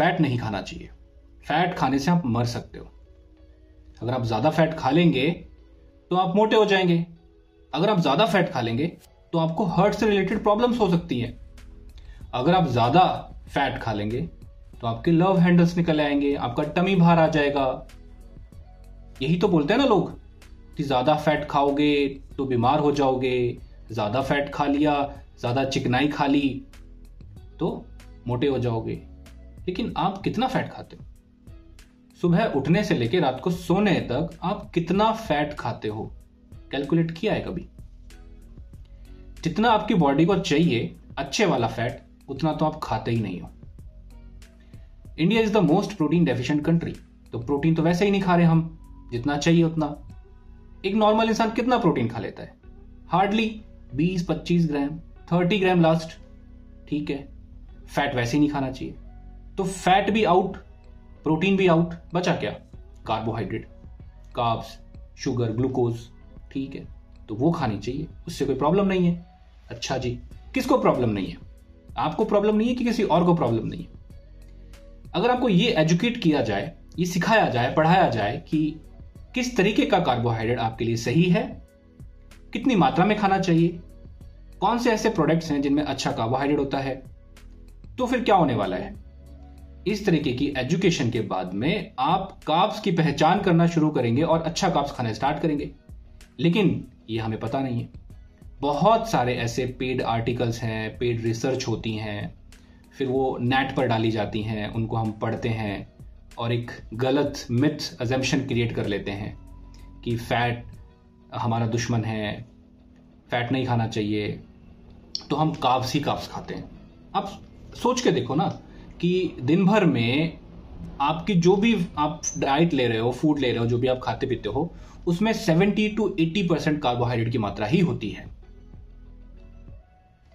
Fat नहीं खाना चाहिए। फैट खाने से आप मर सकते हो। अगर आप ज्यादा फैट खा लेंगे तो आप मोटे हो जाएंगे। अगर आप ज्यादा फैट खा लेंगे तो आपको हार्ट से रिलेटेड प्रॉब्लम्स हो सकती हैं। अगर आप ज्यादा फैट खा लेंगे तो आपके लव हैंडल्स निकल आएंगे, आपका टमी बाहर आ जाएगा। यही तो बोलते हैं ना लोग कि ज्यादा फैट खाओगे तो बीमार हो जाओगे, ज्यादा फैट खा लिया, ज्यादा चिकनाई खा ली तो मोटे हो जाओगे। लेकिन आप कितना फैट खाते हो? सुबह उठने से लेकर रात को सोने तक आप कितना फैट खाते हो? कैलकुलेट किया है कभी? जितना आपकी बॉडी को चाहिए अच्छे वाला फैट, उतना तो आप खाते ही नहीं हो। India is the most protein deficient country. तो प्रोटीन तो वैसे ही नहीं खा रहे हम जितना चाहिए उतना। एक नॉर्मल इंसान कितना प्रोटीन खा लेता है? हार्डली 20-25 ग्राम, 30 ग्राम लास्ट। ठीक है, फैट वैसे ही नहीं खाना चाहिए। तो फैट भी आउट, प्रोटीन भी आउट, बचा क्या? Carbohydrate, carbs, sugar, glucose. ठीक है, तो वो खानी चाहिए, उससे कोई प्रॉब्लम नहीं है। अच्छा जी, किसको प्रॉब्लम नहीं है? आपको प्रॉब्लम नहीं है कि किसी और को प्रॉब्लम नहीं है? अगर आपको ये एजुकेट किया जाए, ये सिखाया जाए, पढ़ाया जाए कि किस तरीके का कार्बोहाइड्रेट आपके लिए सही है, कितनी मात्रा में खाना चाहिए, कौन से ऐसे प्रोडक्ट्स हैं जिनमें अच्छा कार्बोहाइड्रेट होता है, तो फिर क्या होने वाला है? इस तरीके की एजुकेशन के बाद में आप कार्ब्स की पहचान करना शुरू करेंगे और अच्छा कार्ब्स खाना स्टार्ट करेंगे। लेकिन ये हमें पता नहीं है। बहुत सारे ऐसे पेड आर्टिकल्स हैं, पेड रिसर्च होती हैं, फिर वो नेट पर डाली जाती हैं, उनको हम पढ़ते हैं और एक गलत मिथ अजम्पशन क्रिएट कर लेते हैं कि फैट हमारा दुश्मन है, फैट नहीं खाना चाहिए, तो हम कार्ब्स ही कार्ब्स खाते हैं। आप सोच के देखो ना कि दिन भर में आपकी जो भी आप डाइट ले रहे हो, फूड ले रहे हो, जो भी आप खाते पीते हो, उसमें 70-80% कार्बोहाइड्रेट की मात्रा ही होती है।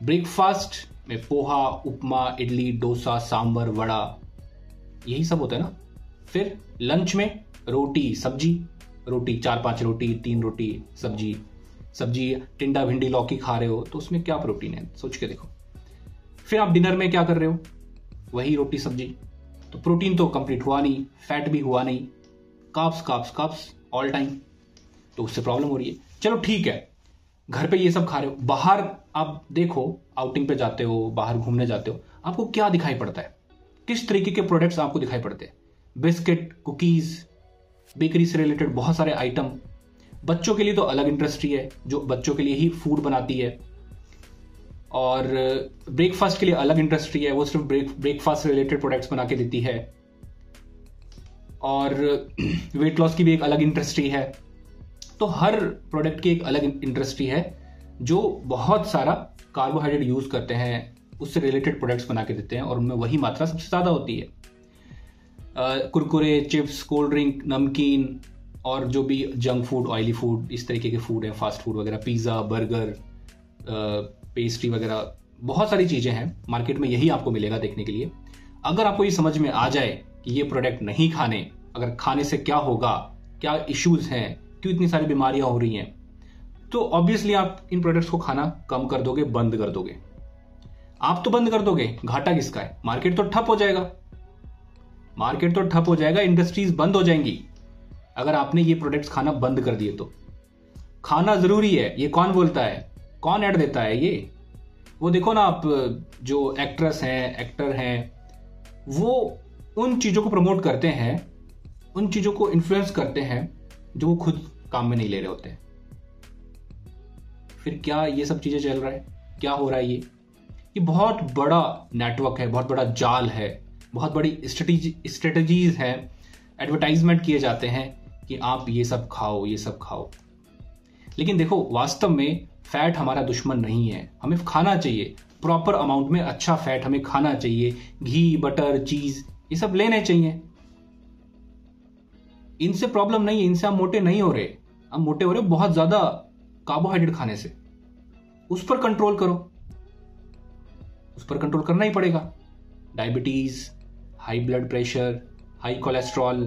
ब्रेकफास्ट में पोहा, उपमा, इडली, डोसा, सांभर, वड़ा, यही सब होता है ना। फिर लंच में रोटी, सब्जी, रोटी 4-5 रोटी, 3 रोटी, सब्जी, सब्जी टिंडा, भिंडी, लौकी खा रहे हो तो उसमें क्या प्रोटीन है? सोच के देखो। फिर आप डिनर में क्या कर रहे हो? वही रोटी, सब्जी। तो प्रोटीन तो कंप्लीट हुआ नहीं, फैट भी हुआ नहीं, carbs carbs carbs all time. तो उससे प्रॉब्लम हो रही है। चलो ठीक है, घर पे ये सब खा रहे हो, बाहर आप देखो, आउटिंग पे जाते हो, बाहर घूमने जाते हो, आपको क्या दिखाई पड़ता है? किस तरीके के प्रोडक्ट्स आपको दिखाई पड़ते हैं? बिस्किट, कुकीज, बेकरी से रिलेटेड बहुत सारे आइटम। बच्चों के लिए तो अलग इंडस्ट्री है जो बच्चों के लिए ही फूड बनाती है, और ब्रेकफास्ट के लिए अलग इंडस्ट्री है, वो सिर्फ ब्रेकफास्ट से रिलेटेड प्रोडक्ट्स बना के देती है। और वेट लॉस की भी एक अलग इंडस्ट्री है। तो हर प्रोडक्ट की एक अलग इंडस्ट्री है जो बहुत सारा कार्बोहाइड्रेट यूज करते हैं, उससे रिलेटेड प्रोडक्ट्स बना के देते हैं, और उनमें वही मात्रा सबसे ज्यादा होती है। कुरकुरे, चिप्स, कोल्ड ड्रिंक, नमकीन और जो भी जंक फूड, ऑयली फूड, इस तरीके के फूड है, फास्ट फूड वगैरह, पिज्जा, बर्गर, पेस्ट्री वगैरह, बहुत सारी चीजें हैं मार्केट में, यही आपको मिलेगा देखने के लिए। अगर आपको ये समझ में आ जाए कि ये प्रोडक्ट नहीं खाने, अगर खाने से क्या होगा, क्या इश्यूज हैं, क्यों इतनी सारी बीमारियां हो रही हैं, तो ऑब्वियसली आप इन प्रोडक्ट्स को खाना कम कर दोगे, बंद कर दोगे। आप तो बंद कर दोगे, घाटा किसका है? मार्केट तो ठप हो जाएगा, मार्केट तो ठप हो जाएगा, इंडस्ट्रीज बंद हो जाएंगी अगर आपने ये प्रोडक्ट्स खाना बंद कर दिए तो। खाना जरूरी है, ये कौन बोलता है? कौन ऐड देता है ये? वो देखो ना आप, जो एक्ट्रेस हैं, एक्टर हैं, वो उन चीजों को प्रमोट करते हैं, उन चीजों को इन्फ्लुएंस करते हैं जो वो खुद काम में नहीं ले रहे होते हैं। फिर क्या ये सब चीजें चल रहा है? क्या हो रहा है? ये बहुत बड़ा नेटवर्क है, बहुत बड़ा जाल है, बहुत बड़ी स्ट्रेटजीज हैं, एडवर्टाइजमेंट किए जाते हैं कि आप ये सब खाओ, ये सब खाओ। लेकिन देखो, वास्तव में फैट हमारा दुश्मन नहीं है। हमें खाना चाहिए प्रॉपर अमाउंट में, अच्छा फैट हमें खाना चाहिए। घी, बटर, चीज, ये सब लेने चाहिए। इनसे प्रॉब्लम नहीं है, इनसे हम मोटे नहीं हो रहे। हम मोटे हो रहे बहुत ज्यादा कार्बोहाइड्रेट खाने से। उस पर कंट्रोल करो, उस पर कंट्रोल करना ही पड़ेगा। Diabetes, high blood pressure, high cholesterol,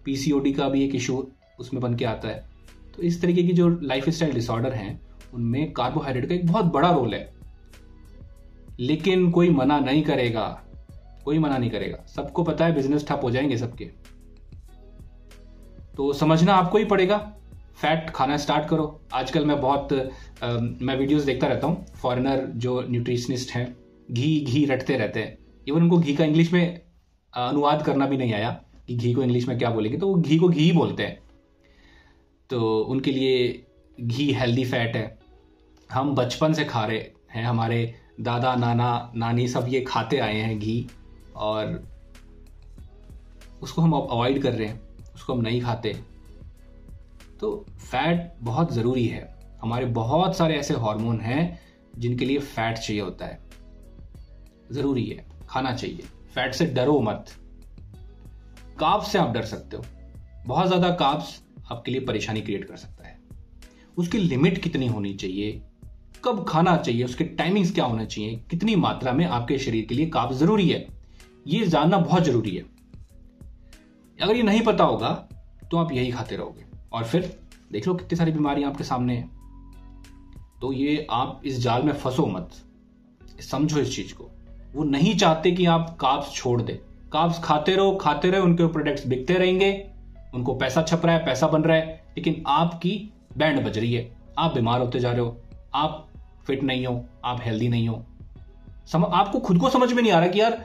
PCOD का भी एक इशू उसमें बन के आता है। तो इस तरीके की जो लाइफस्टाइल डिसऑर्डर हैं, उनमें कार्बोहाइड्रेट का एक बहुत बड़ा रोल है। लेकिन कोई मना नहीं करेगा कोई मना नहीं करेगा, सबको पता है बिजनेस ठप हो जाएंगे सबके। तो समझना आपको ही पड़ेगा, फैट खाना स्टार्ट करो। आजकल मैं वीडियोस देखता रहता हूँ, फॉरेनर जो न्यूट्रिशनिस्ट हैं घी रटते रहते हैं। इवन उनको घी का इंग्लिश में अनुवाद करना भी नहीं आया कि घी को इंग्लिश में क्या बोलेंगे, तो वो घी को घी ही बोलते हैं। तो उनके लिए घी हेल्दी फैट है। हम बचपन से खा रहे हैं, हमारे दादा नाना नानी सब ये खाते आए हैं घी, और उसको हम अवॉइड कर रहे हैं, उसको हम नहीं खाते। तो फैट बहुत ज़रूरी है। हमारे बहुत सारे ऐसे हार्मोन हैं जिनके लिए फैट चाहिए होता है, ज़रूरी है, खाना चाहिए। फैट से डरो मत। कार्ब्स से आप डर सकते हो, बहुत ज़्यादा कार्ब्स आपके लिए परेशानी क्रिएट कर सकता है। उसकी लिमिट कितनी होनी चाहिए, कब खाना चाहिए, उसके टाइमिंग्स क्या होना चाहिए, कितनी मात्रा में आपके शरीर के लिए कार्ब ज़रूरी है, ये जानना बहुत ज़रूरी है। अगर ये नहीं पता होगा तो आप यही खाते रहोगे और फिर देख लो कितनी सारी बीमारियां आपके सामने हैं। तो ये आप इस जाल में फंसो मत, समझो इस चीज को। वो नहीं चाहते कि आप कार्ब्स छोड़ दे। कार्ब्स खाते रहो, उनके प्रोडक्ट्स बिकते रहेंगे, उनको पैसा छप रहा है, पैसा बन रहा है, लेकिन आपकी बैंड बज रही है, आप बीमार होते जा रहे हो, आप फिट नहीं हो, आप हेल्दी नहीं हो। आपको खुद को समझ में नहीं आ रहा कि यार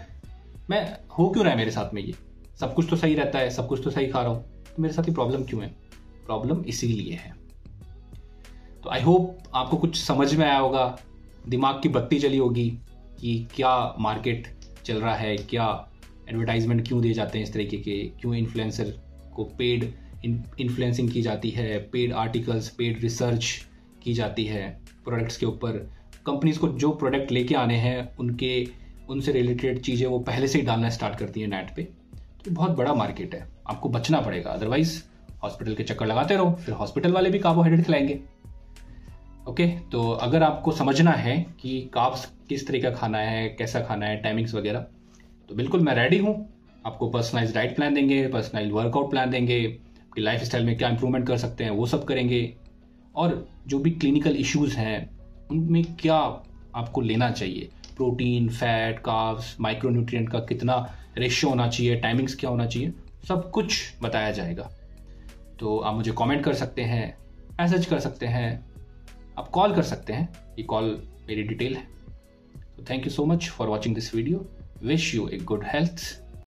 मैं हो क्यों रहा है मेरे साथ में, ये सब कुछ तो सही रहता है, सब कुछ तो सही खा रहा हूं, तो मेरे साथ ये प्रॉब्लम क्यों है? प्रॉब्लम इसीलिए है। तो आई होप आपको कुछ समझ में आया होगा, दिमाग की बत्ती चली होगी कि क्या मार्केट चल रहा है, क्या एडवर्टाइजमेंट क्यों दिए जाते हैं इस तरीके के, क्यों इन्फ्लुएंसर को पेड इन्फ्लुएंसिंग की जाती है, पेड आर्टिकल्स, पेड रिसर्च की जाती है प्रोडक्ट्स के ऊपर। कंपनीज को जो प्रोडक्ट लेके आने हैं उनसे रिलेटेड चीज़ें वो पहले से ही डालना स्टार्ट करती है नेट पे। तो बहुत बड़ा मार्केट है, आपको बचना पड़ेगा, अदरवाइज हॉस्पिटल के चक्कर लगाते रहो, फिर हॉस्पिटल वाले भी कार्बोहाइड्रेट खिलाएंगे। ओके, तो अगर आपको समझना है कि कार्ब्स किस तरह का खाना है, कैसा खाना है, टाइमिंग्स वगैरह, तो बिल्कुल मैं रेडी हूँ। आपको पर्सनलाइज डाइट प्लान देंगे, पर्सनलाइज वर्कआउट प्लान देंगे, आपकी लाइफ स्टाइल में क्या इंप्रूवमेंट कर सकते हैं वो सब करेंगे, और जो भी क्लिनिकल इश्यूज हैं उनमें क्या आपको लेना चाहिए, प्रोटीन, फैट, कार्ब्स, माइक्रोन्यूट्रिएंट का कितना रेशियो होना चाहिए, टाइमिंग्स क्या होना चाहिए, सब कुछ बताया जाएगा। तो आप मुझे कमेंट कर सकते हैं, मैसेज कर सकते हैं, आप कॉल कर सकते हैं, ये कॉल मेरी डिटेल है। तो thank you so much for watching this video. Wish U a good health.